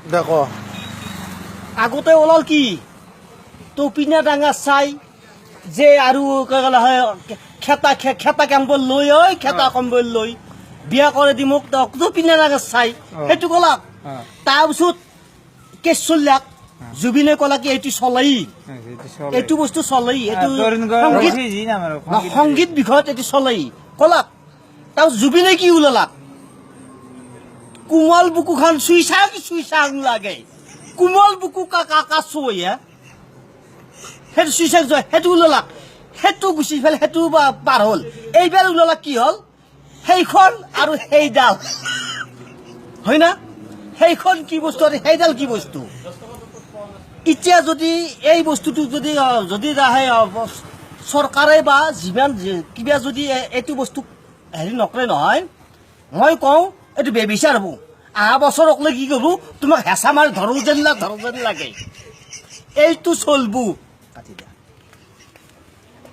দেখো আগতে ওলাল কি টপিনা ডাঙা চাই যে আৰু খেতা কেম্বল লৈ খেতা কম্বল লৈ বিয়া কৰে দি মোক টপিনা ডাঙা চাই সেইটো কলাক তাৰপিছত কেছ চলিলাক জুবিনে কলা কি এইটো চলাই এইটো বস্তু চলাই এইটো সংগীত বিষয়ত এইটো চলাই কলাক তাৰ জুবিনে কি ওলালাক কোমল বুকুখন চুই চাং লাগে কোমল বুকু কাকা চুই সেইটো চুই চাং সেইটো ওলালাক সেইটো গুচি পেলাই সেইটো পাৰ হ'ল এইবাৰ ওলালাক কি হ'ল সেইখন আৰু সেইডাল হয় না সেইখন কি বস্তু আৰু সেইডাল কি বস্তু এতিয়া যদি এই বস্তুটো যদি চৰকাৰে বা যিমান কিবা যদি এইটো বস্তু হেৰি নকৰে নহয় মই কওঁ এইটো বেবিচাৰ হ'ব অহা বছৰকলৈ কি কৰিব তোমাক হেঁচা মাৰি ধৰো যেন লাগে এইটো চলবো কাটি দিয়া